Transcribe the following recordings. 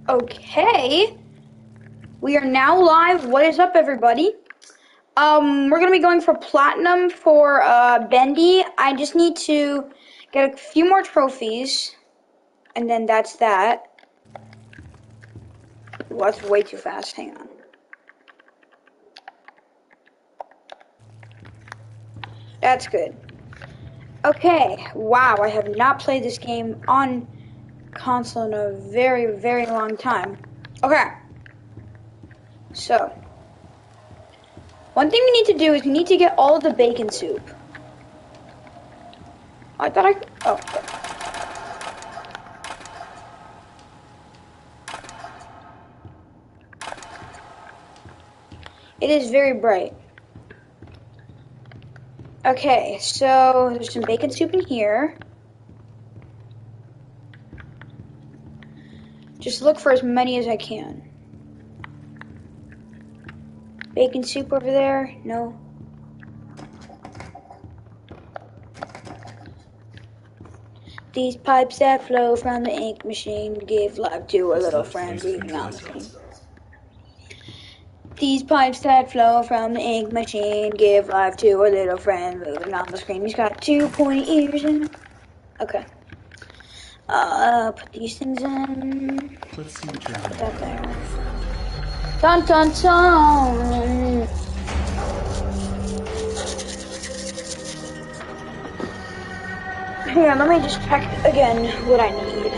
Okay, we are now live. What is up, everybody? We're gonna be going for platinum for Bendy. I just need to get a few more trophies, and then that's that. Well, that's way too fast. Hang on. That's good. Okay. Wow, I have not played this game on console in a very, very long time. Okay. So, one thing we need to do is we need to get all of the bacon soup. I thought I... Oh. It is very bright. Okay, so there's some bacon soup in here. Just look for as many as I can. Bacon soup over there? No. These pipes that flow from the ink machine give life to a little friend breathing on the screen. These pipes that flow from the ink machine give life to a little friend moving on the screen. He's got 2 pointy ears in it. Okay. Put these things in. Let's see what you're Put that there. Dun dun dun! Hang on, let me just check again what I need.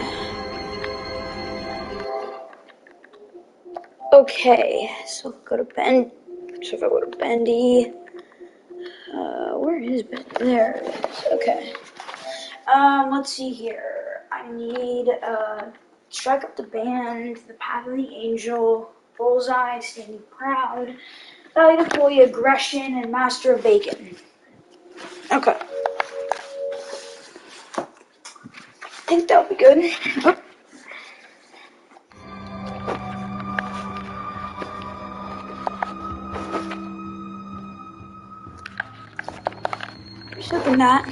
Okay, so go to Ben. So if I go to Bendy, where is Bendy? There it is. Okay. Let's see here. I need Strike Up the Band, The Path of the Angel, Bullseye, Standing Proud, Valiant Employee, Aggression, and Master of Bacon. Okay. I think that'll be good. Oh. Just open that.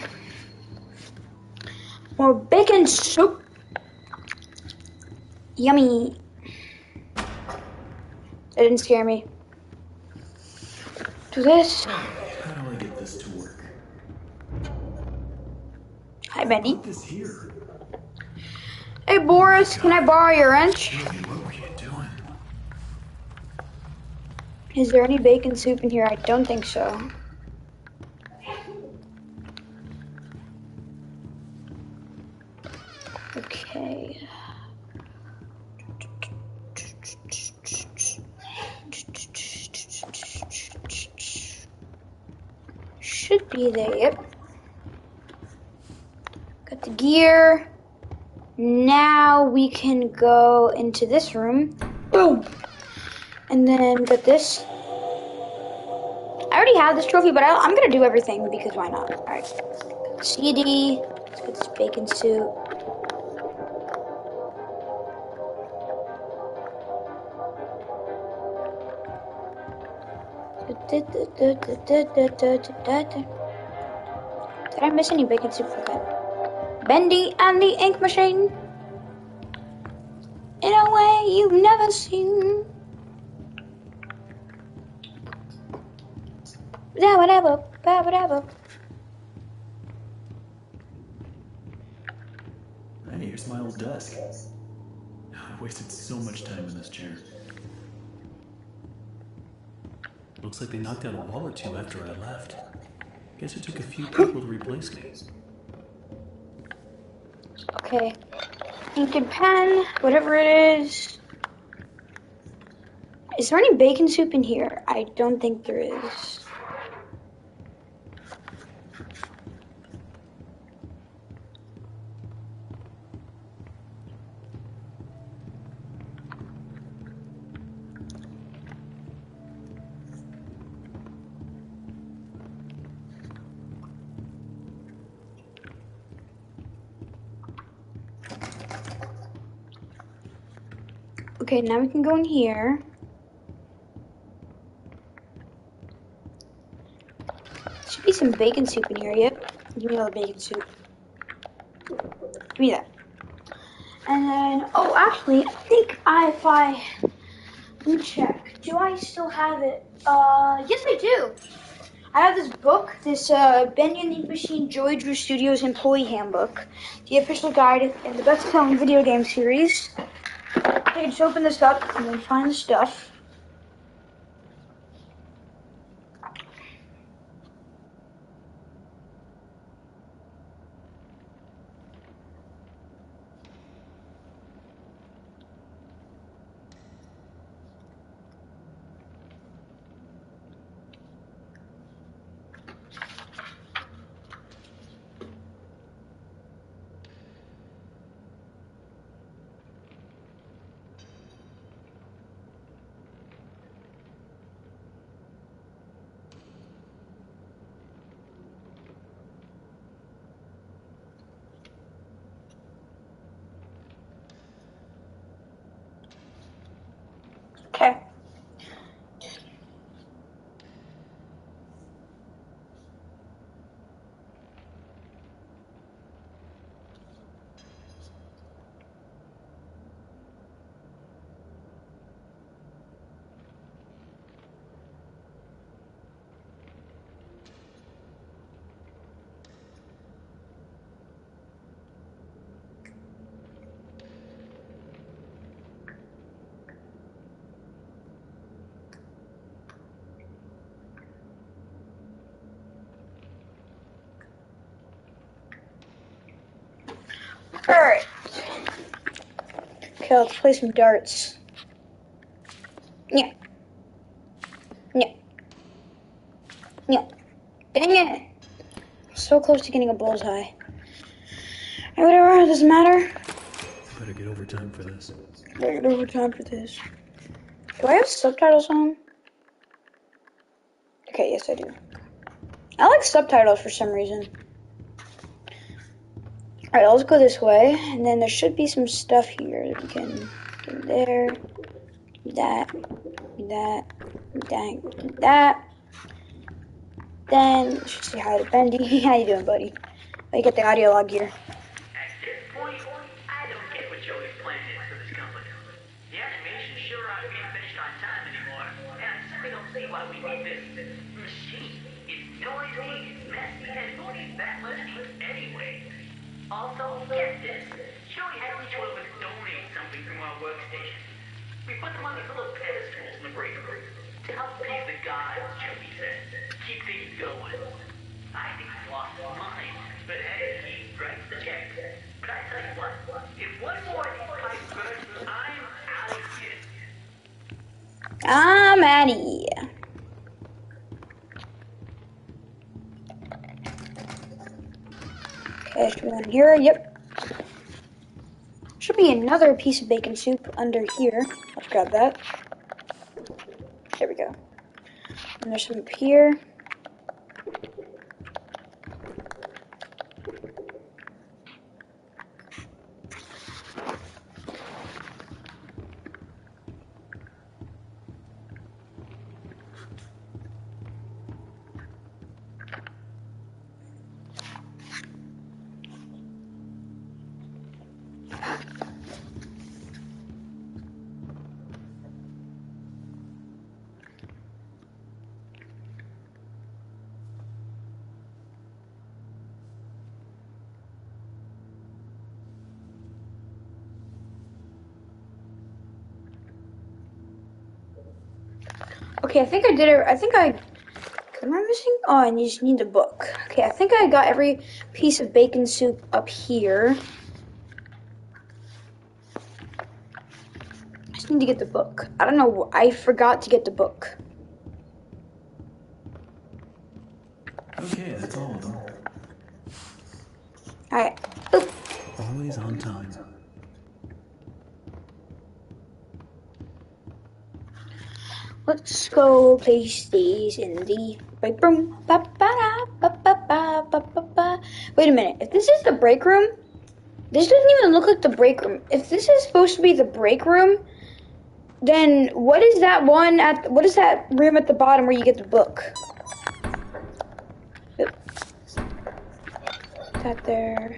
More bacon soup. Yummy. That didn't scare me. Do this. How do I get this to work? Hi, Bendy. Put this here. Hey, Boris, can I borrow your wrench? What were you doing? Is there any bacon soup in here? I don't think so. Okay. Should be there. Yep. Got the gear. Now we can go into this room. Boom! And then get this. I already have this trophy, but I'm gonna do everything because why not? Alright. CD. Let's get this bacon soup. Did I miss any bacon soup? Okay. Bendy and the ink machine. In a way you've never seen. Whatever. Hey, here's my old desk. I wasted so much time in this chair. Looks like they knocked out a wall or two after I left. Guess it took a few people to replace me. Okay. Ink and pen, whatever it is. Is there any bacon soup in here? I don't think there is. Okay, now we can go in here. Should be some bacon soup in here. Yep. Give me all the bacon soup. Give me that. And then, oh, actually, I think if I, let me check. Do I still have it? Yes, I do. I have this book, this Bendy the Machine Joy Drew Studios Employee Handbook, the official guide in the best-selling video game series. Okay, just open this up and then find the stuff. Okay. Alright. Okay, let's play some darts. Yeah. Yeah. Yeah. Dang it. So close to getting a bullseye. Hey, whatever, doesn't matter. Better get overtime for this. Better get overtime for this. Do I have subtitles on? Okay, yes I do. I like subtitles for some reason. Alright, let's go this way, and then there should be some stuff here that we can do there. Do that. Do that. Do that. Do that. Then, let's just say hi to Bendy. How you doing, buddy? Let me get the audio log here. At this point, I don't get what Joey's plan is for this company. The animation sure aren't being finished on time anymore, and I simply don't see why we need this machine. It's noisy, it's messy, and who needs that much ink anyway? Also, get this. Joey had each one of us donate something from our workstation. We put them on these little pedestals in the break room to help please the gods, Joey said. Keep things going. I think he's lost his mind, but hey, he writes the checks. But I tell you what, if one more of these pipes bursts, I'm out of here. I'm out of here. Okay, should be on here. Yep. Should be another piece of bacon soup under here. Let's grab that. There we go. And there's some up here. Okay, I think I did it. What am I missing? Oh, I just need the book. Okay, I think I got every piece of bacon soup up here. I just need to get the book. I don't know. I forgot to get the book. Okay, that's all of them. Alright. Boop. Always on time. Let's go place these in the break room. Wait a minute. If this is the break room, this doesn't even look like the break room. If this is supposed to be the break room, then what is that room at the bottom where you get the book? That there.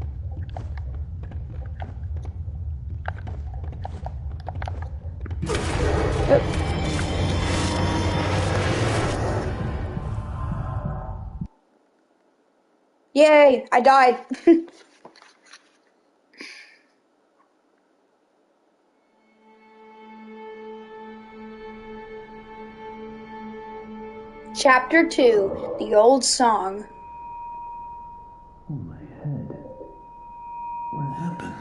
Oop. Yay, I died. Chapter 2, The Old Song. Oh, my head. What happened?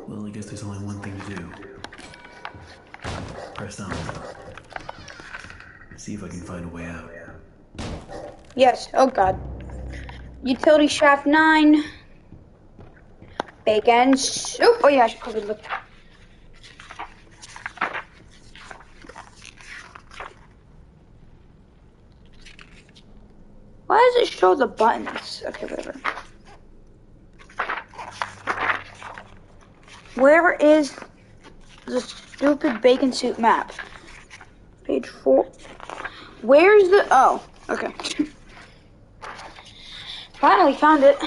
Well, I guess there's only one thing to do. Press on. See if I can find a way out. Yes, oh god. Utility shaft 9. Bacon soup. Oh yeah, I should probably look. Why does it show the buttons? Okay, whatever. Where is the stupid bacon soup map? Page 4. Where's the... Oh, okay. Finally found it.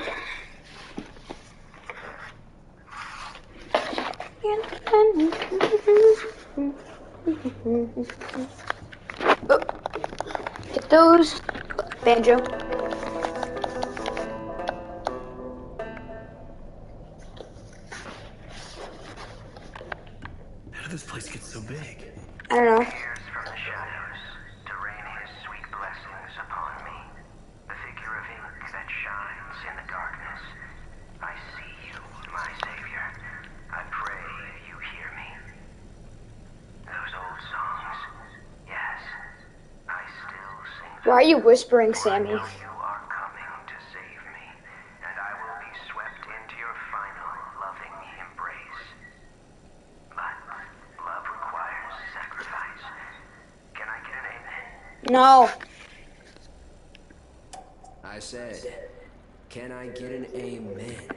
Oh, get those. Banjo. How did this place get so big? I don't know. Appears from the shadows to rain his sweet blessings upon me. The figure of ink that shines in the darkness. I see you, my savior. I pray you hear me. Those old songs, yes, I still sing them. Why are you whispering, For I Sammy? know you are coming to save me, and I will be swept into your final loving embrace. But love requires sacrifice. Can I get an amen? No. I said, can I get an amen?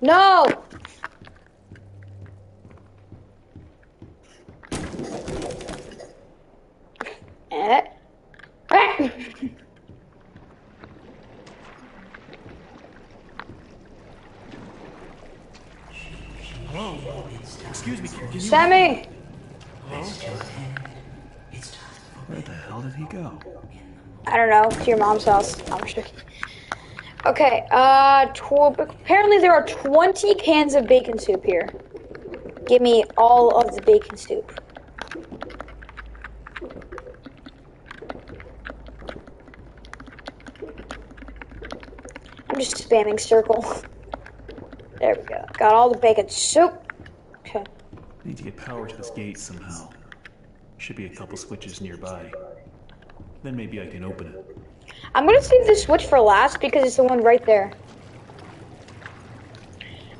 No. Eh. Excuse me, can you... Sammy. Where the hell did he go? I don't know. To your mom's house. I'm just joking. Okay. Apparently there are 20 cans of bacon soup here. Give me all of the bacon soup. I'm just spamming circle. There we go. Got all the bacon soup. Okay. Need to get power to this gate somehow. Should be a couple switches nearby. Then maybe I can open it. I'm gonna save this switch for last because it's the one right there.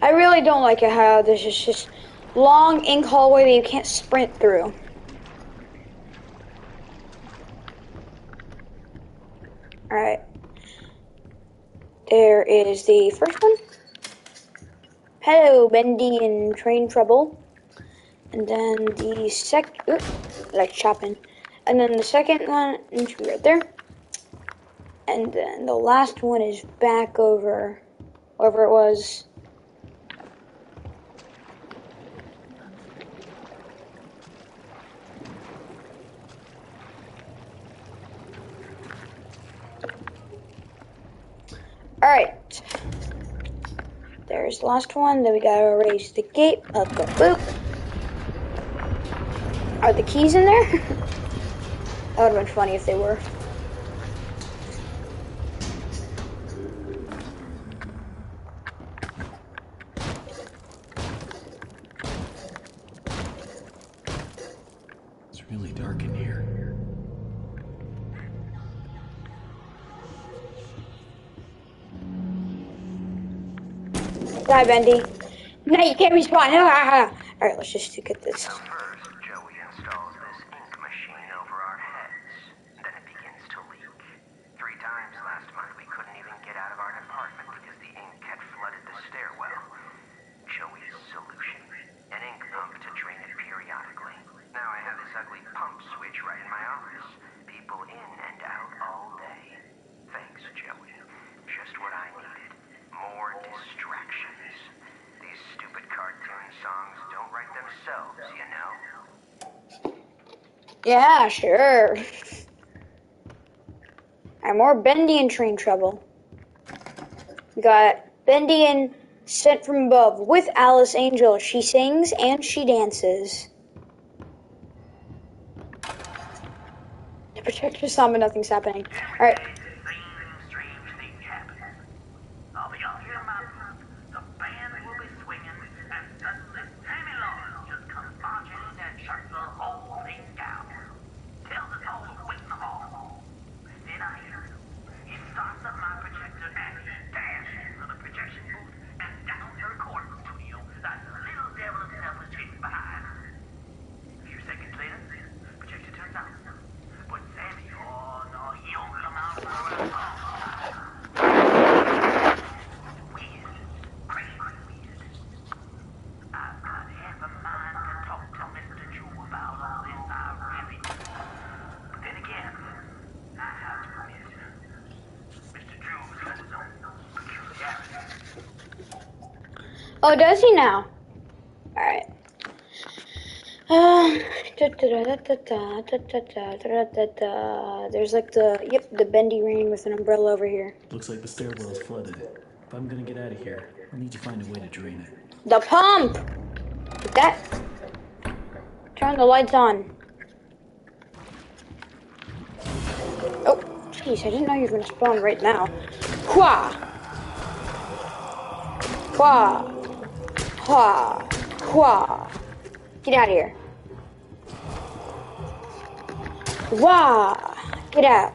I really don't like it how there's just long ink hallway that you can't sprint through. Alright. There is the first one. Hello, Bendy in train trouble. And then the like chopping. And then the second one should be right there. And then the last one is back over wherever it was. Alright. There's the last one. Then we gotta raise the gate. Up, boop, boop. Are the keys in there? That would have been funny if they were. It's really dark in here. Die, Bendy. No, you can't respawn. Alright, let's just get this. So first, Joey installs this ink machine over our heads. Then it begins to leak. 3 times last month we couldn't even get out of our department because the ink had flooded the stairwell. Joey's solution: an ink pump to drain it periodically. Now I have this ugly pump switch right in my office. People in and out all day. Thanks, Joey. Just what I needed. More distraction. Yeah, sure. Alright, more Bendy in train trouble. We got Bendy in Sent from Above with Alice Angel. She sings and she dances. The protector saw, but nothing's happening. Alright. Strange things happen. I'll be up here mountain, the band will be swinging, and suddenly Sammy Lawrence just comes marching in and shuts the whole thing down. Tells us all to wait in the hall. Then I hear him. He starts up my projector and he dashes for the projection booth and down to the recording studio that the little devil himself is chasing behind. A few seconds later, the projector turns on. But Sammy, oh no, he don't come out for a long time. Weird. Crazy weird. I've got half a mind to talk to Mr. Drew about all this, I really do. But then again, I have to admit, Mr. Drew's got his own peculiarities. Oh, does he now? Alright. There's like the bendy rain with an umbrella over here. Looks like the stairwell is flooded. If I'm gonna get out of here, I'll need to find a way to drain it. The pump! Get that. Turn the lights on. Oh, jeez, I didn't know you were gonna spawn right now. Hua! Hua! Hua! Hua! Get out of here. Wah! Get out.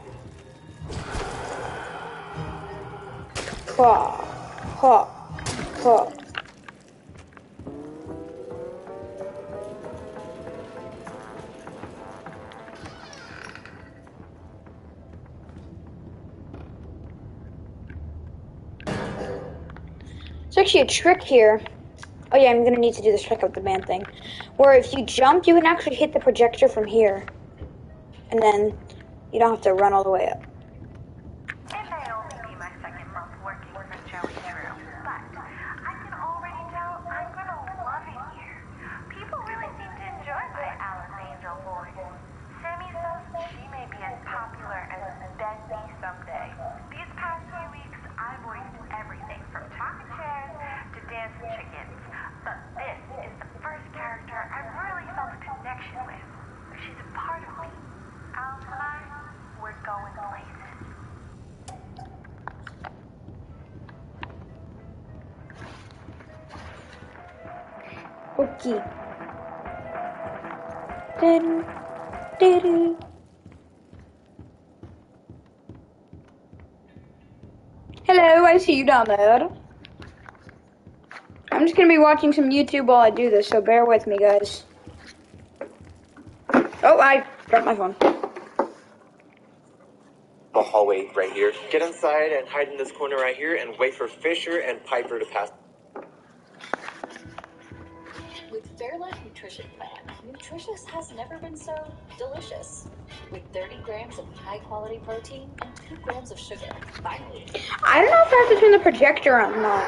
Hua! Hua! Hua! There's actually a trick here. Oh yeah, I'm gonna need to do this trick with the band thing. Where if you jump, you can actually hit the projector from here. And then you don't have to run all the way up. It may only be my second month working for Joey Drew, but I can already tell I'm gonna love it here. People really seem to enjoy my Alice Angel voice. Sammy says she may be as popular as Bendy someday. These past few weeks, I voiced everything from talking chairs to dancing chickens, but this is the first character I've really felt a connection with. She's a part of me. Alice and I, we're going places. Okay. Doo-doo, doo-doo. Hello, I see you down there. I'm just gonna be watching some YouTube while I do this, so bear with me, guys. Oh, I dropped my phone. The hallway right here. Get inside and hide in this corner right here and wait for Fisher and Piper to pass. With Fairlife Nutrition Plan, nutritious has never been so delicious. With 30 grams of high-quality protein and 2 grams of sugar. Finally. I don't know if I have to turn the projector on or not.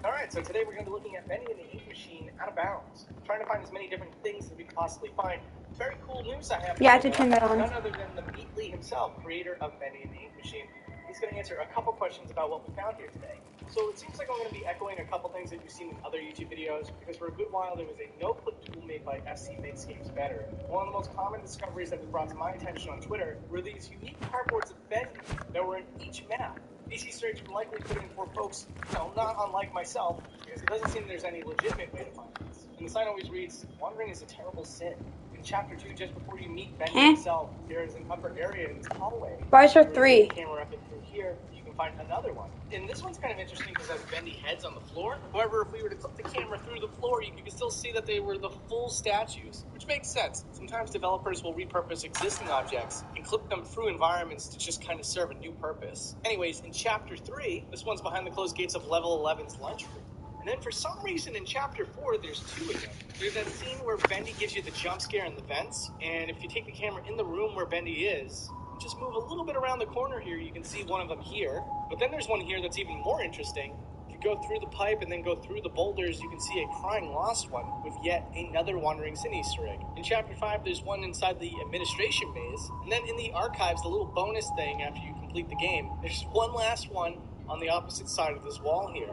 Alright, so today we're going to be looking at Bendy and the Ink Machine out of bounds. Trying to find as many different things as we can possibly find. Very cool news I have. Yeah, I have to turn that on. None other than the Meatley himself, creator of Bendy and the Ink Machine. He's going to answer a couple questions about what we found here today. So it seems like I'm going to be echoing a couple things that you've seen in other YouTube videos, because for a good while there was a no-clip tool made by FC Makes Games Better. One of the most common discoveries that was brought to my attention on Twitter were these unique cardboards of Bendy that were in each map. These Easter eggs were likely put in for folks, not unlike myself, because it doesn't seem there's any legitimate way to find this. And the sign always reads, "Wandering is a terrible sin." In Chapter 2, just before you meet Bendy himself, there is an upper area in this hallway. Visor 3. Camera up and through here, you can find another one. And this one's kind of interesting because it has Bendy heads on the floor. However, if we were to clip the camera through the floor, you can still see that they were the full statues, which makes sense. Sometimes developers will repurpose existing objects and clip them through environments to just kind of serve a new purpose. Anyways, in Chapter 3, this one's behind the closed gates of Level 11's lunchroom. And then for some reason in Chapter 4, there's 2 of them. There's that scene where Bendy gives you the jump scare in the vents, and if you take the camera in the room where Bendy is, just move a little bit around the corner here, you can see one of them here. But then there's one here that's even more interesting. If you go through the pipe and then go through the boulders, you can see a crying lost one with yet another Wandering Sin Easter egg. In Chapter 5, there's one inside the administration maze, and then in the archives, the little bonus thing after you complete the game, there's one last one on the opposite side of this wall here.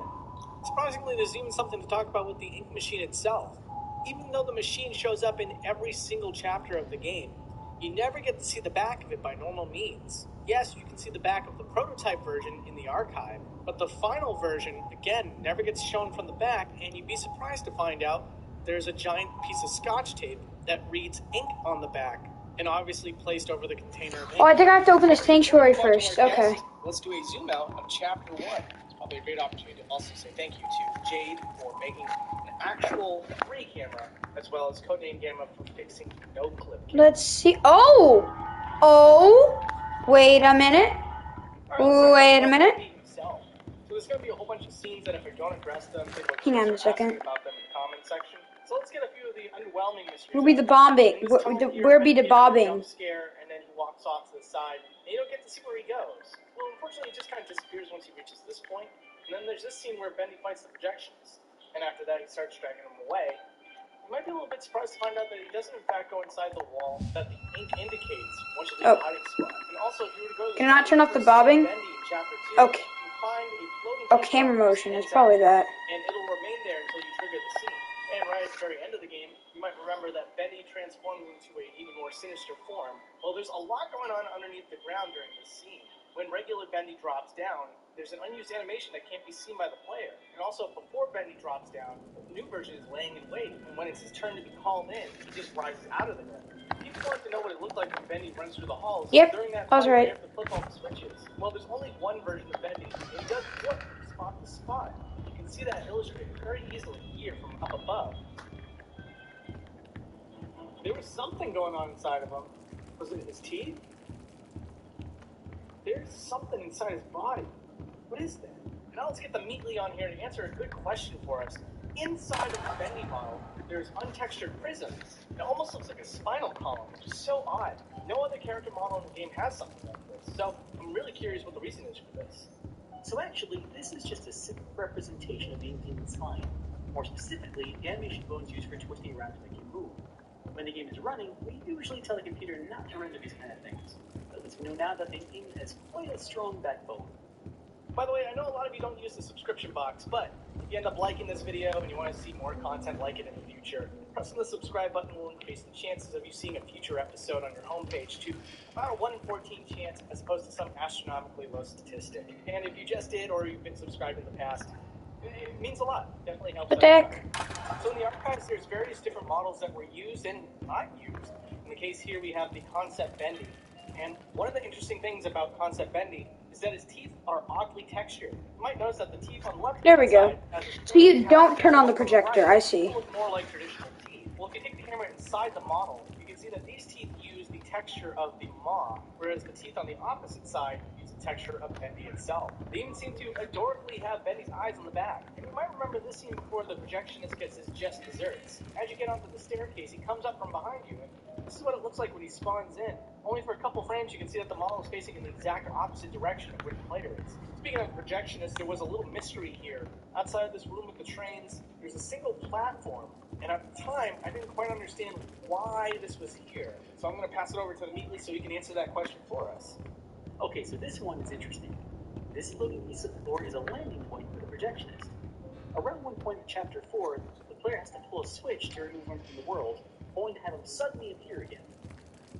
Surprisingly, there's even something to talk about with the ink machine itself. Even though the machine shows up in every single chapter of the game, you never get to see the back of it by normal means. Yes, you can see the back of the prototype version in the archive, but the final version, again, never gets shown from the back, and you'd be surprised to find out there's a giant piece of scotch tape that reads ink on the back, and obviously placed over the container of ink. Oh, I think I have to open the sanctuary first. Okay. Let's do a zoom out of Chapter 1. It's probably a great opportunity to also say thank you to Jade for making an actual free camera, as well as Codename Gamma for fixing no-clip camera. Let's see. Oh! Oh! Wait a minute. Wait a minute. So there's going to be a whole bunch of scenes that if I don't address them, people Hang on a are asking second. about them in the comment section. So let's get a few of the underwhelming mysteries. Where be the bombing? Where be the bobbing? Jump scare, and then he walks off to the side, and you don't get to see where he goes. Well, unfortunately, he just kind of disappears once he reaches this point. And then there's this scene where Bendy fights the projectionist, and after that, he starts dragging him away. You might be a little bit surprised to find out that he doesn't, in fact, go inside the wall that the ink indicates once you leave the hiding spot. And also, if you were to go to Can I not turn off the bobbing? Bendy in Chapter 2, Okay. you find a floating Oh, camera motion. It's probably that. and it'll remain there until you trigger the scene. And right at the very end of the game, you might remember that Bendy transforms into an even more sinister form. Well, there's a lot going on underneath the ground during this scene. When regular Bendy drops down, there's an unused animation that can't be seen by the player. And also, before Bendy drops down, the new version is laying in wait, and when it's his turn to be called in, he just rises out of the ground. People want to know what it looked like when Bendy runs through the halls. Yep, During that I was fight, right. you have to flip all the switches. Well, there's only one version of Bendy, and he does flip spot to spot. You can see that illustrated very easily here from up above. There was something going on inside of him. Was it his teeth? There's something inside his body. What is that? Now let's get the Meatly on here to answer a good question for us. Inside of the Bendy model, there's untextured prisms. It almost looks like a spinal column, which is so odd. No other character model in the game has something like this, so I'm really curious what the reason is for this. So actually, this is just a simple representation of the human spine. More specifically, the animation bones used for twisting around to make you move. When the game is running, we usually tell the computer not to render these kind of things. But let's know now that the game has quite a strong backbone. By the way, I know a lot of you don't use the subscription box, but if you end up liking this video and you want to see more content like it in the future, pressing the subscribe button will increase the chances of you seeing a future episode on your homepage to about a 1 in 14 chance as opposed to some astronomically low statistic. And if you just did or you've been subscribed in the past, it means a lot. Definitely helps. The deck. So in the archives, there's various different models that were used and not used. In the case here, we have the Concept Bendy. And one of the interesting things about Concept Bendy is that his teeth are oddly textured. You might notice that the teeth on the left There we go. side So you don't turn on the projector, I see. look more like traditional teeth. Well, if you take the camera inside the model, you can see that these teeth use the texture of the maw, whereas the teeth on the opposite side use the texture of Bendy itself. They even seem to adorably have Bendy's eyes on the back. And you might remember this scene before the projectionist gets his just desserts. As you get onto the staircase, he comes up from behind you, and this is what it looks like when he spawns in. Only for a couple frames, you can see that the model is facing in the exact opposite direction of where the player is. Speaking of projectionists, there was a little mystery here. Outside of this room with the trains, there's a single platform, and at the time, I didn't quite understand why this was here. So I'm going to pass it over to the Meatly so he can answer that question for us. Okay, so this one is interesting. This floating piece of floor is a landing point for the projectionist. Around one point in Chapter 4, the player has to pull a switch to remove him from the world, only to have him suddenly appear again.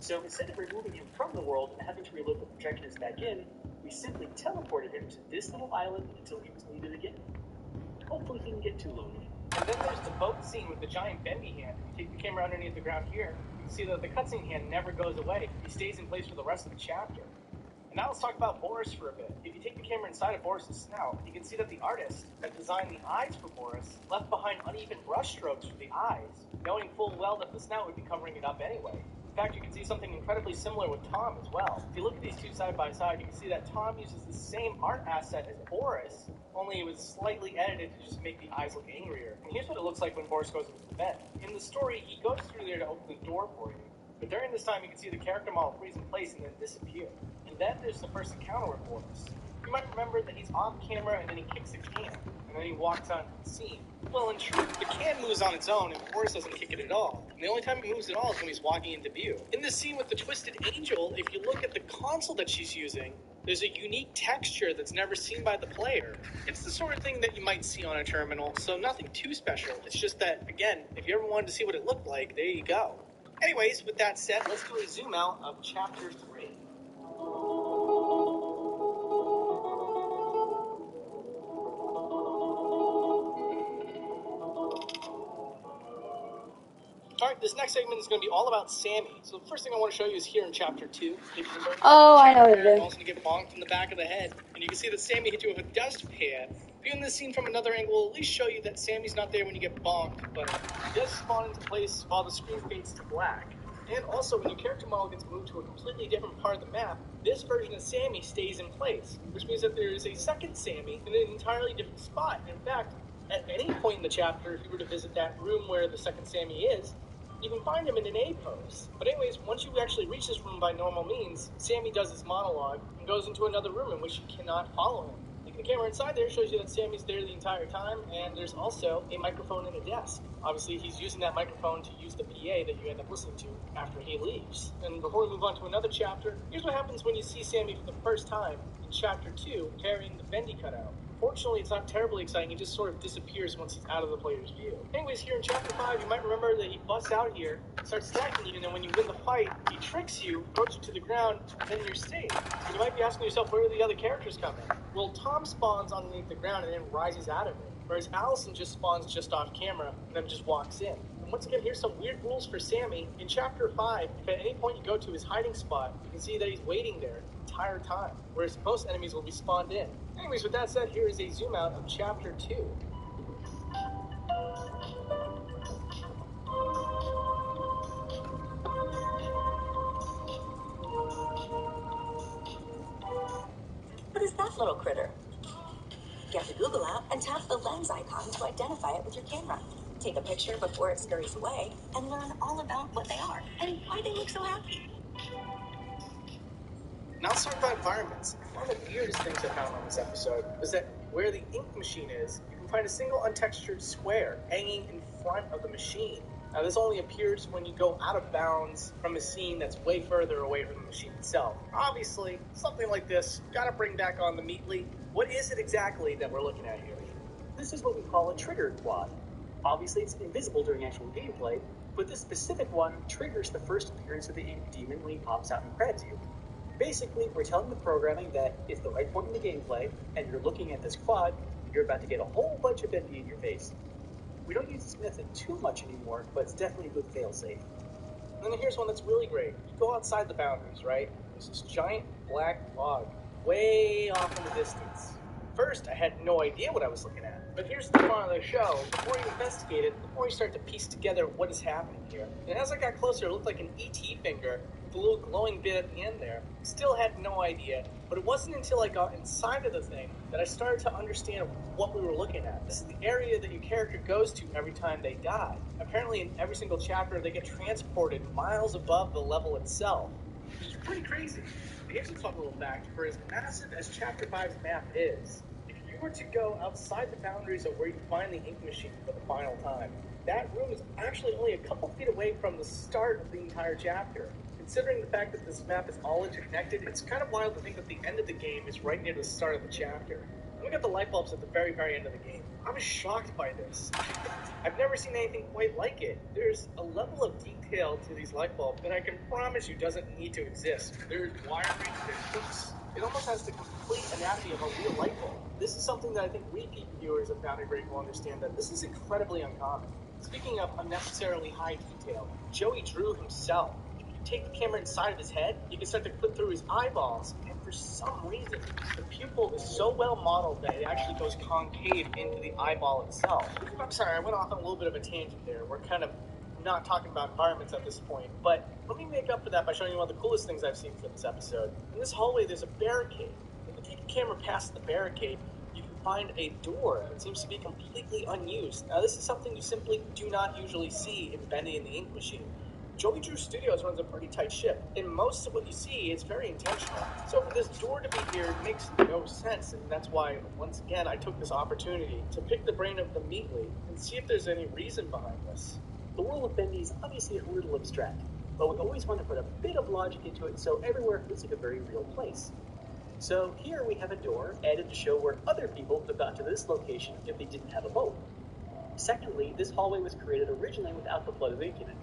So instead of removing him from the world and having to reload the projectionist back in, we simply teleported him to this little island until he was needed again. Hopefully he didn't get too lonely. And then there's the boat scene with the giant Bendy hand. If you take the camera underneath the ground here, you can see that the cutscene hand never goes away. He stays in place for the rest of the chapter. And now let's talk about Boris for a bit. If you take the camera inside of Boris's snout, you can see that the artist that designed the eyes for Boris left behind uneven brush strokes for the eyes, knowing full well that the snout would be covering it up anyway. In fact, you can see something incredibly similar with Tom as well. If you look at these two side by side, you can see that Tom uses the same art asset as Boris, only it was slightly edited to just make the eyes look angrier. And here's what it looks like when Boris goes into the bed. In the story, he goes through there to open the door for you. But during this time, you can see the character model freeze in place and then disappear. And then there's the first encounter with Boris. You might remember that he's off camera and then he kicks a can, and then he walks onto the scene. Well, in truth, the can moves on its own and Boris doesn't kick it at all. And the only time it moves at all is when he's walking into view. In the scene with the Twisted Angel, if you look at the console that she's using, there's a unique texture that's never seen by the player. It's the sort of thing that you might see on a terminal, so nothing too special. It's just that, again, if you ever wanted to see what it looked like, there you go. Anyways, with that said, let's do a zoom out of Chapter 3. Alright, this next segment is going to be all about Sammy. So the first thing I want to show you is here in Chapter 2. Oh, I know what to do. Also going to get bonked in the back of the head. And you can see that Sammy hit you with a dustpan. Viewing this scene from another angle will at least show you that Sammy's not there when you get bonked, but he does spawn into place while the screen fades to black. And also, when your character model gets moved to a completely different part of the map, this version of Sammy stays in place, which means that there is a second Sammy in an entirely different spot. In fact, at any point in the chapter, if you were to visit that room where the second Sammy is, you can find him in an A pose. But anyways, once you actually reach this room by normal means, Sammy does his monologue and goes into another room in which you cannot follow him. The camera inside there shows you that Sammy's there the entire time, and there's also a microphone and a desk. Obviously, he's using that microphone to use the PA that you end up listening to after he leaves. And before we move on to another chapter, here's what happens when you see Sammy for the first time in Chapter 2 carrying the Bendy cutout. Fortunately, it's not terribly exciting. He just sort of disappears once he's out of the player's view. Anyways, here in Chapter 5, you might remember that he busts out here, starts attacking you, and then when you win the fight, he tricks you, throws you to the ground, and then you're safe. And you might be asking yourself, where do the other characters come in? Well, Tom spawns underneath the ground and then rises out of it, whereas Allison just spawns just off camera and then just walks in. And once again, here's some weird rules for Sammy. In Chapter 5, if at any point you go to his hiding spot, you can see that he's waiting there the entire time, whereas most enemies will be spawned in. Anyways, with that said, here is a zoom out of Chapter 2. What is that little critter? Get the Google app and tap the lens icon to identify it with your camera. Take a picture before it scurries away and learn all about what they are and why they look so happy. Now let's talk about environments. One of the weirdest things I found on this episode was that where the ink machine is, you can find a single untextured square hanging in front of the machine. Now this only appears when you go out of bounds from a scene that's way further away from the machine itself. Obviously, something like this, gotta bring back on the Meatly. What is it exactly that we're looking at here? This is what we call a trigger quad. Obviously, it's invisible during actual gameplay, but this specific one triggers the first appearance of the ink demon when he pops out and grabs you. Basically, we're telling the programming that it's the right point in the gameplay, and you're looking at this quad, you're about to get a whole bunch of Bendy in your face. We don't use this method too much anymore, but it's definitely a good fail-safe. And then here's one that's really great. You go outside the boundaries, right? There's this giant black log way off in the distance. First, I had no idea what I was looking at. But here's the part of the show. The more you investigate it, the more you start to piece together what is happening here. And as I got closer, it looked like an ET finger with a little glowing bit at the end there. Still had no idea, but it wasn't until I got inside of the thing that I started to understand what we were looking at. This is the area that your character goes to every time they die. Apparently in every single chapter, they get transported miles above the level itself. Which is pretty crazy. Here's a fun little fact. For as massive as Chapter 5's map is, if you were to go outside the boundaries of where you find the ink machine for the final time, that room is actually only a couple feet away from the start of the entire chapter. Considering the fact that this map is all interconnected, it's kind of wild to think that the end of the game is right near the start of the chapter. And we got the light bulbs at the very, very end of the game. I was shocked by this. I've never seen anything quite like it. There's a level of detail to these light bulbs that I can promise you doesn't need to exist. There's wiring, there's hooks. It almost has the complete anatomy of a real light bulb. This is something that I think repeat viewers of Foundry Break will understand, that this is incredibly uncommon. Speaking of unnecessarily high detail, Joey Drew himself, take the camera inside of his head, you can start to clip through his eyeballs, and for some reason, the pupil is so well modeled that it actually goes concave into the eyeball itself. I'm sorry, I went off on a little bit of a tangent there. We're kind of not talking about environments at this point, but let me make up for that by showing you one of the coolest things I've seen for this episode. In this hallway, there's a barricade. If you take the camera past the barricade, you can find a door that seems to be completely unused. Now, this is something you simply do not usually see in Bendy and the Ink Machine. Joey Drew Studios runs a pretty tight ship, and most of what you see is very intentional. So for this door to be here makes no sense, and that's why, once again, I took this opportunity to pick the brain of the Meatly and see if there's any reason behind this. The world of Bendy is obviously a little abstract, but we always want to put a bit of logic into it so everywhere feels like a very real place. So here we have a door added to show where other people could have gotten to this location if they didn't have a boat. Secondly, this hallway was created originally without the flooded ink in it,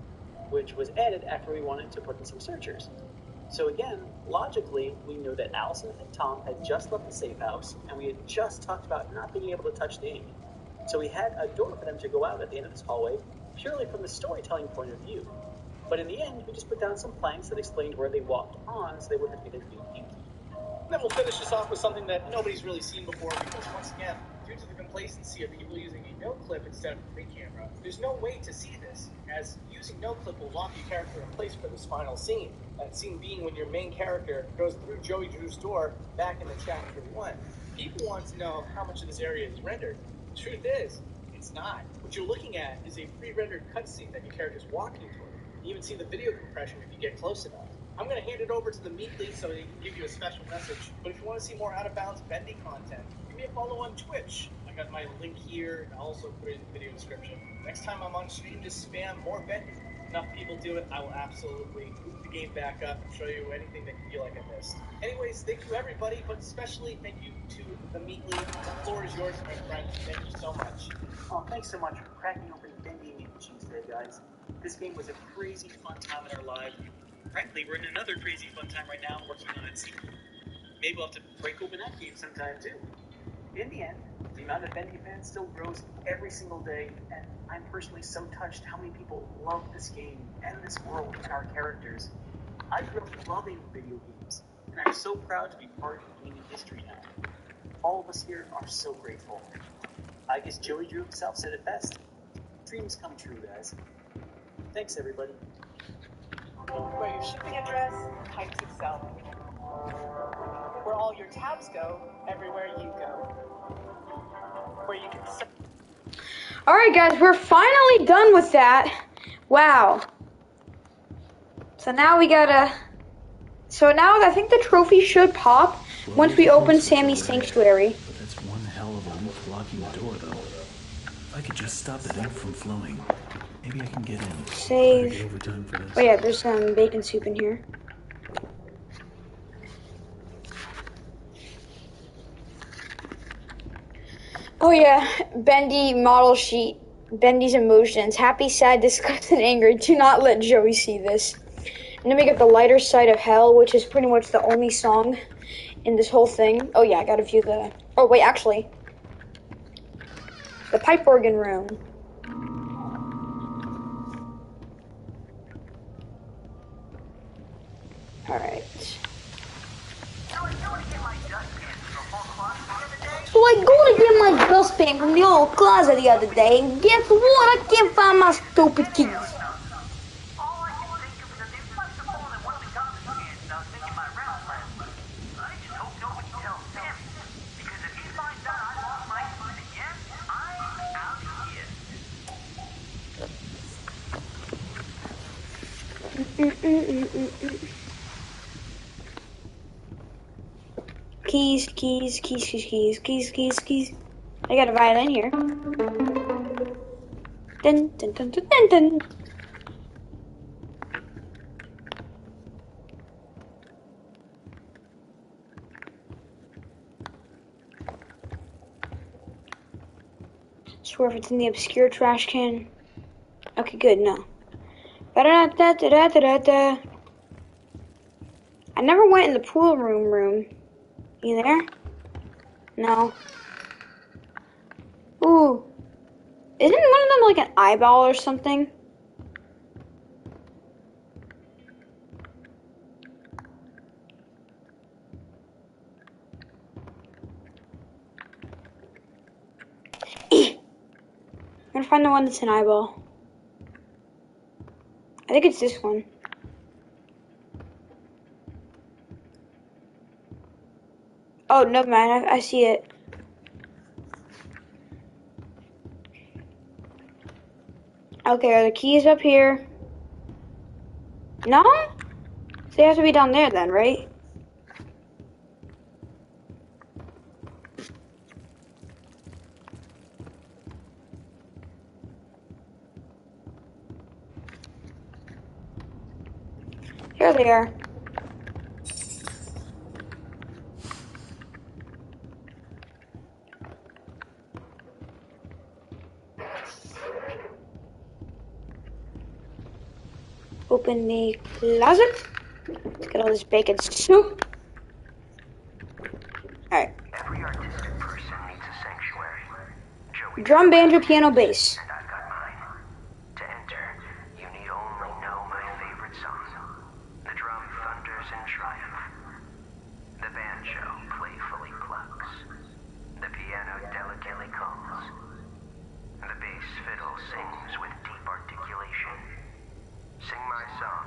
which was added after we wanted to put in some searchers. So again, logically, we know that Allison and Tom had just left the safe house, and we had just talked about not being able to touch the ink. So we had a door for them to go out at the end of this hallway, purely from the storytelling point of view. But in the end, we just put down some planks that explained where they walked on so they wouldn't have to get their feet inky. And then we'll finish this off with something that nobody's really seen before, because once again, due to the complacency of people using a no-clip instead of a pre-camera, there's no way to see this, as using no-clip will lock your character in place for this final scene. That scene being when your main character goes through Joey Drew's door back in the chapter 1. People want to know how much of this area is rendered. The truth is, it's not. What you're looking at is a pre-rendered cutscene that your character's walking toward. You even see the video compression if you get close enough. I'm going to hand it over to the Meatly so they can give you a special message. But if you want to see more out-of-bounds Bendy content, give me a follow on Twitch. I got my link here, and I'll also put it in the video description. Next time I'm on stream, just spam more Bendy. Enough people do it, I will absolutely boot the game back up and show you anything that you feel like I missed. Anyways, thank you everybody, but especially thank you to the Meatly. The floor is yours, my friend. Thank you so much. Oh, thanks so much for cracking open Bendy meat machines today, guys. This game was a crazy fun time in our lives. Frankly, we're in another crazy fun time right now working on its sequel. Maybe we'll have to break open that game sometime too. In the end, the amount of Bendy fans still grows every single day, and I'm personally so touched how many people love this game and this world and our characters. I grew up loving video games, and I'm so proud to be part of gaming history now. All of us here are so grateful. I guess Joey Drew himself said it best. Dreams come true, guys. Thanks, everybody. Where your shipping address types itself. Where all your tabs go, everywhere you go. Where you can... Alright guys, we're finally done with that. Wow. So now we gotta... So now I think the trophy should pop once we open Sammy's Sanctuary. But that's one hell of a leak blocking the door, though. If I could just stop that ink from flowing, maybe I can get in. Save. Get overtime for this. Oh yeah, there's some bacon soup in here. Oh yeah, Bendy model sheet. Bendy's emotions. Happy, sad, disgusted, and angry. Do not let Joey see this. And then we got the lighter side of hell, which is pretty much the only song in this whole thing. Oh yeah, I gotta view the... Oh wait, actually. The pipe organ room. Alright. So I go to get my dustpan from the old closet the other day, and guess what? I can't find my stupid keys. Keys, keys, keys, keys, keys, keys, keys, keys. I got a violin here. Dun, dun, dun, dun, dun, dun. Swear if it's in the obscure trash can. Okay, good, no. Ba-da-da-da-da-da-da. I never went in the pool room. You there? No. Ooh. Isn't one of them like an eyeball or something? I'm gonna find the one that's an eyeball. I think it's this one. Oh, never mind. I see it. Okay, are the keys up here? No? They have to be down there then, right? Here they are. Open the closet. Let's get all this bacon soup. Alright. Every artistic person needs a sanctuary. Joey. Drum, banjo, piano, bass. And I've got mine. To enter, you need only know my favorite song. The drum thunders in triumph. The banjo playfully plucks. The piano delicately calls. The bass fiddle sings with deep articulation. Sing my song,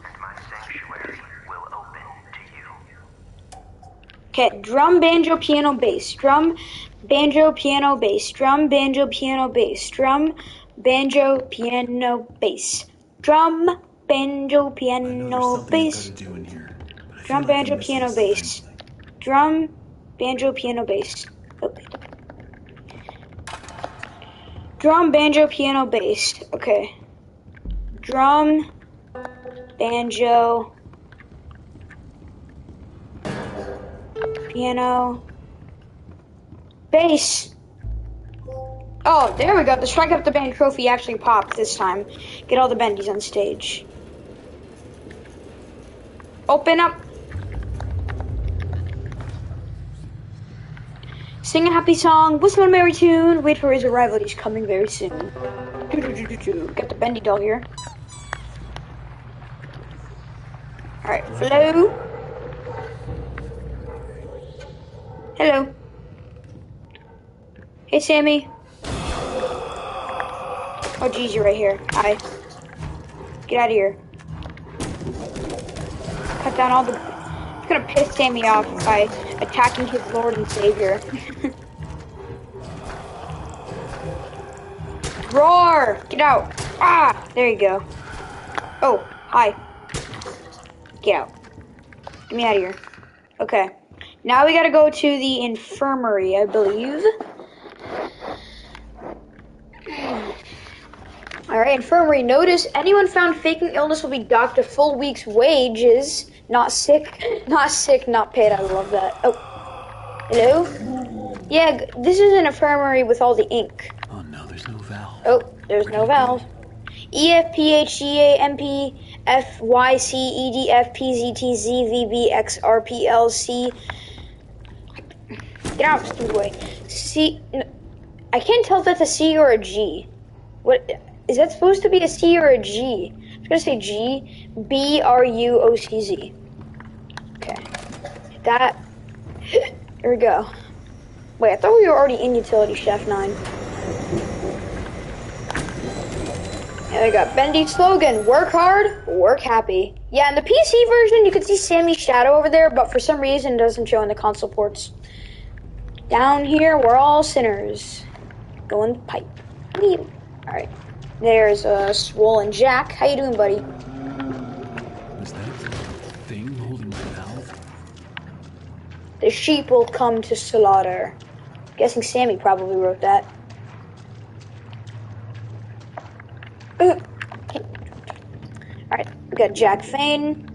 and my sanctuary will open to you. Okay, drum, banjo, piano, bass. Drum, banjo, piano, bass. Drum, banjo, piano, bass. Drum, banjo, piano, bass. Drum, banjo, I know there's piano, something I've got bass. to do in here, but I feel Drum, like I'm banjo, missing piano, something. bass. Drum, banjo, piano, bass. Okay. Drum, banjo, piano, bass. Okay. Drum, banjo, piano, bass. Oh, there we go. The Strike Up the Band trophy actually popped this time. Get all the bendies on stage. Open up. Sing a happy song, whistle a merry tune, wait for his arrival, he's coming very soon. Got the bendy doll here. Alright, hello. Hello. Hey, Sammy. Oh, geez, you're right here. Hi. Get out of here. Cut down all the... It's gonna piss Sammy off by attacking his Lord and Savior. Roar! Get out. Ah! There you go. Oh, hi. Get out. Get me out of here. Okay. Now we gotta go to the infirmary, I believe. Alright, infirmary. Notice anyone found faking illness will be docked a full week's wages. Not sick. Not sick, not paid. I love that. Oh. Hello? Yeah, this is an infirmary with all the ink. Oh no, there's no valve. Oh, there's no valve. E, F, P, H, G, A, M, P, F, Y, C, E, D, F, P, Z, T, Z, V, B, X, R, P, L, C. Get out, stupid way. C. No, I can't tell if that's a C or a G. What is that supposed to be, a C or a G? I'm gonna say G. B, R, U, O, C, Z. Okay. That. There we go. Wait, I thought we were already in Utility Chef 9. And we got Bendy's slogan, work hard, work happy. Yeah, in the PC version, you can see Sammy's shadow over there, but for some reason, it doesn't show in the console ports. Down here, we're all sinners. Go in the pipe. Alright. There's Swollen Jack. How you doing, buddy? Was that thing holding my valve? The sheep will come to slaughter. Guessing Sammy probably wrote that. Alright, we got Jack Fane.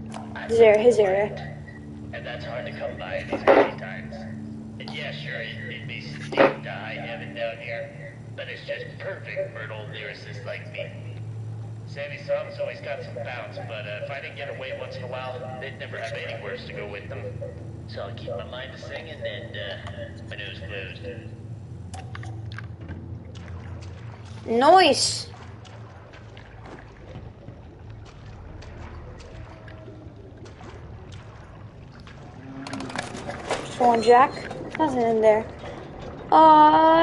His area. And that's hard to come by these busy times. And yeah, sure, it may stink to high heaven down here, but it's just perfect for an old lyricist like me. Sammy's songs always got some bounce, but if I didn't get away once in a while, they'd never have any words to go with them. So I'll keep my mind to singing and my nose closed. Nice. Swollen Jack. Nothing in there.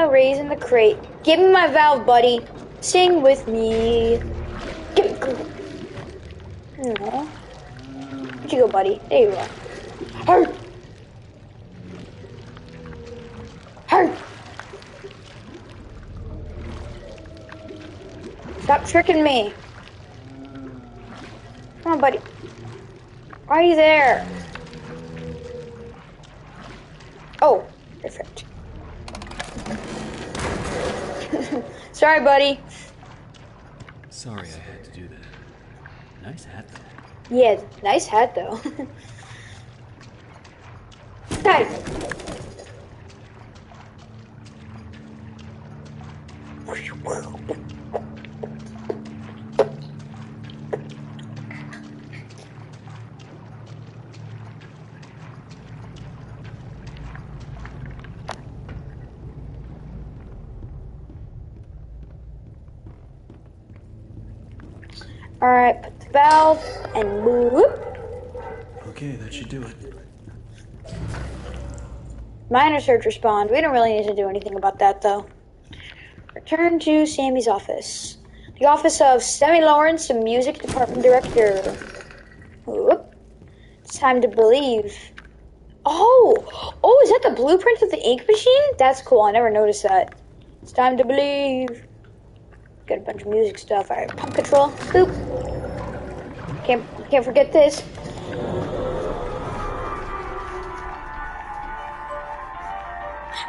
Raising the crate. Give me my valve, buddy. Sing with me. Give me. No. Where'd you go, buddy? There you are. Hurry. Hurry. Stop tricking me. Come on, buddy. Why are you there? Oh, perfect. Sorry, buddy. Sorry I had to do that. Nice hat, though. Yeah, nice hat, though. Guys. Alright, put the valve and move. Okay, that should do it. Minor search respond. We don't really need to do anything about that, though. Return to Sammy's office. The office of Sammy Lawrence, the music department director. Whoop. It's time to believe. Oh, is that the blueprint of the ink machine? That's cool. I never noticed that. It's time to believe. Got a bunch of music stuff. Alright, pump control. Boop. Can't forget this.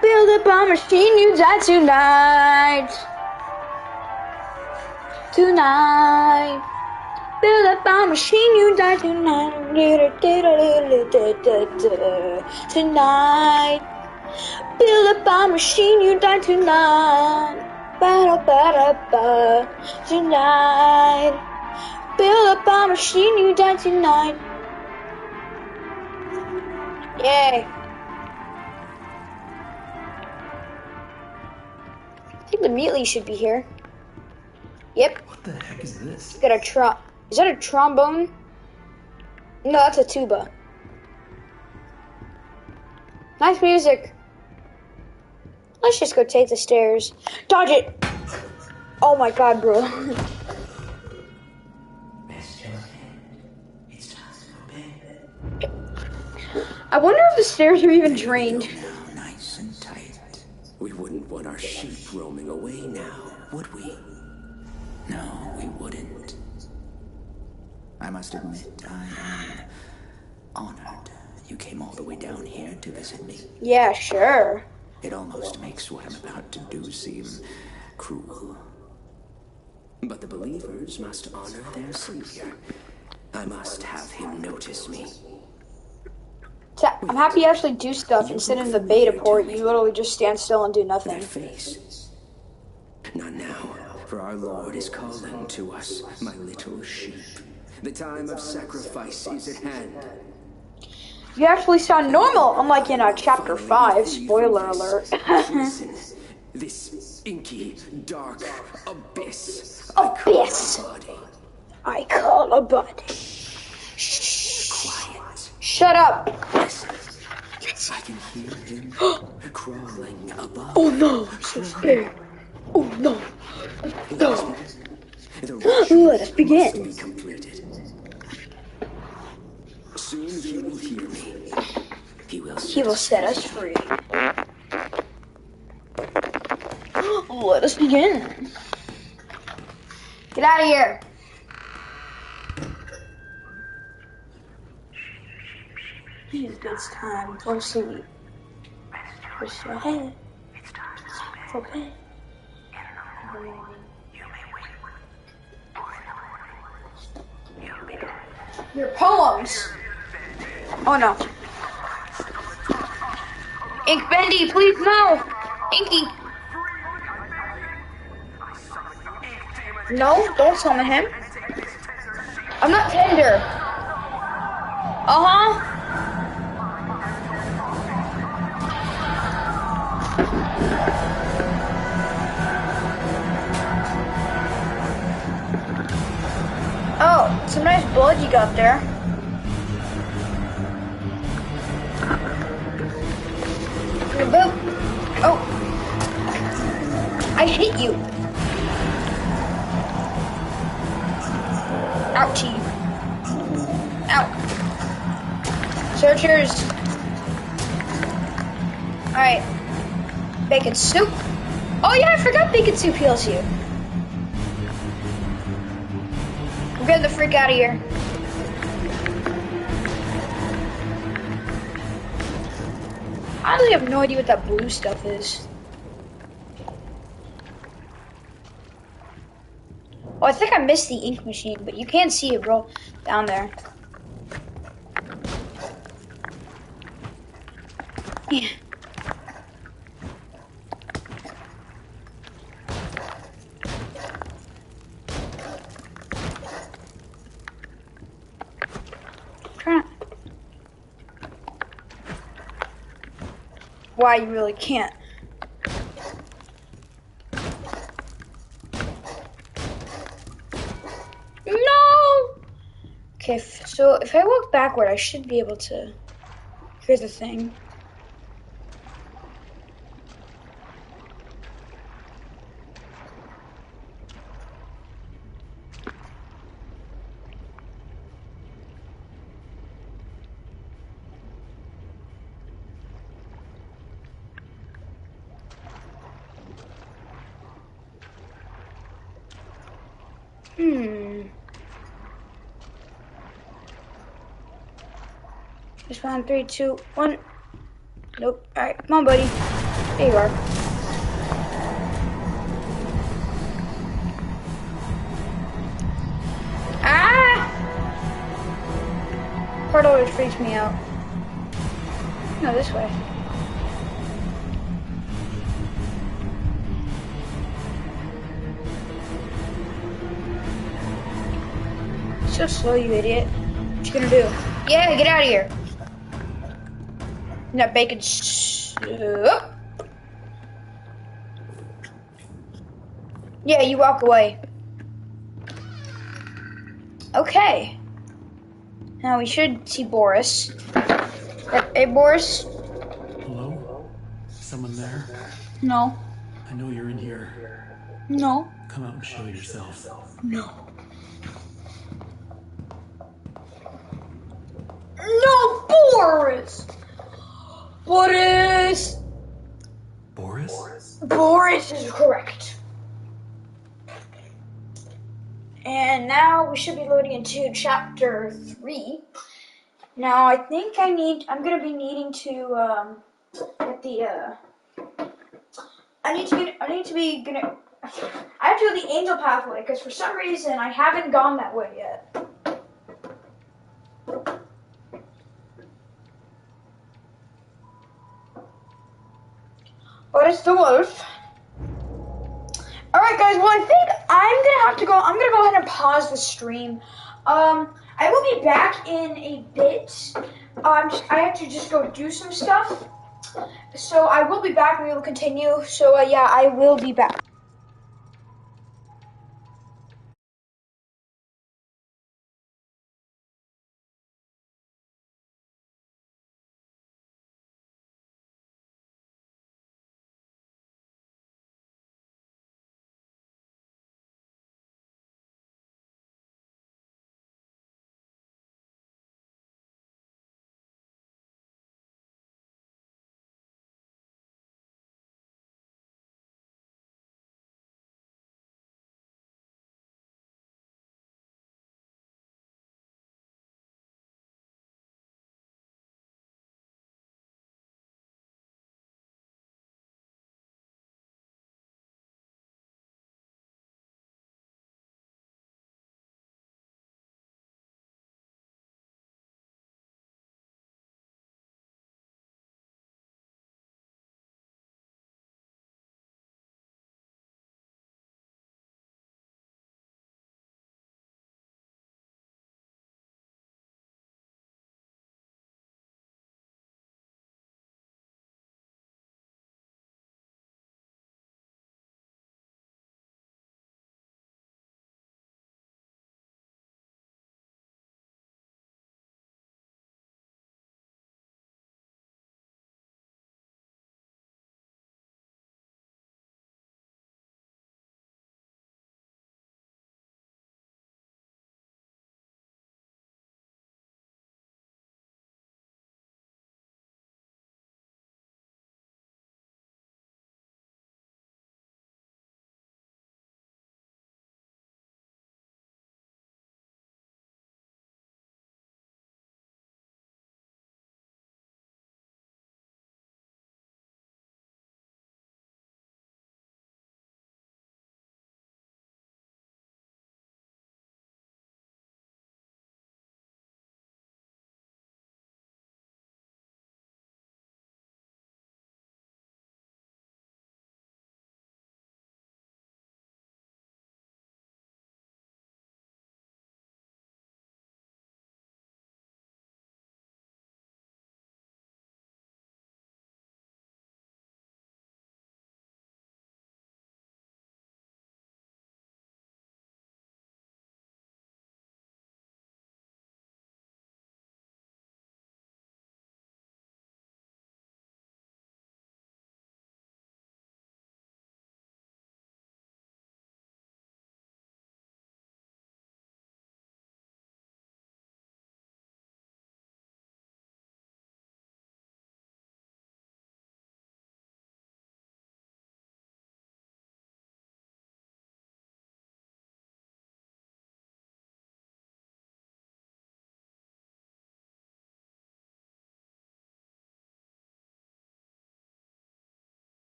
Build up a machine, you die tonight. Tonight. Build up a machine, you die tonight. Tonight. Build up a machine, you die tonight. Ba-da-ba-da-ba. Tonight. Build up a machine, you die tonight. Yay. I think the Meatley should be here. Yep. What the heck is this? Got a is that a trombone? No, that's a tuba. Nice music. Let's just go take the stairs. Dodge it! Oh my god, bro. I wonder if the stairs are even drained. Nice and tight. We wouldn't want our sheep roaming away now, would we? No, we wouldn't. I must admit, I am honored you came all the way down here to visit me. Yeah, sure. It almost makes what I'm about to do seem cruel. But the believers must honor their savior. I must have him notice me. I'm happy you actually do stuff instead of the beta port. You literally just stand still and do nothing. That face. Not now, for our Lord is calling to us, my little sheep. The time of sacrifice is at hand. You actually sound normal, unlike in chapter 5. Spoiler alert. Listen, this inky, dark abyss. I call a body. Quiet. Shut up. Listen. I can hear him crawling above. Oh no, I'm so scared. Oh no. No. Let us begin. Be completed. Soon he will hear me. He will set us free. Let us begin. Get out of here. It's time for sleep. Push your head. For bed. Your poems. Oh no. Ink Bendy, please no. Inky. No, don't summon him. I'm not tender. Uh-huh. Oh, some nice blood you got there. Boop. Oh. I hit you. Ouchie. Ow. Searchers. Alright. Bacon soup. Oh yeah, I forgot bacon soup heals you. I'm getting the freak out of here. I honestly have no idea what that blue stuff is. Oh, I think I missed the ink machine, but you can see it, bro, down there. Yeah. Why you really can't. No! Okay, so if I walk backward, I should be able to. Here's the thing. Just 1, 3, 2, 1. Nope. Alright, come on, buddy. There you are. Ah! Part always freaks me out. No, this way. So slow, you idiot. What you gonna do? Yeah, get out of here. That bacon. Yeah, you walk away. Okay. Now we should see Boris. Hey, Boris? Hello? Someone there? No. I know you're in here. No. Come out and show yourself. No. No, Boris! Boris! Boris? Boris is correct. And now we should be loading into chapter 3. Now I think I'm gonna be needing to get the I have to go the angel pathway because for some reason I haven't gone that way yet. But it's the wolf. Alright guys, well I think I'm gonna go ahead and pause the stream. I will be back in a bit. I have to just go do some stuff. So I will be back and we will continue. So yeah, I will be back.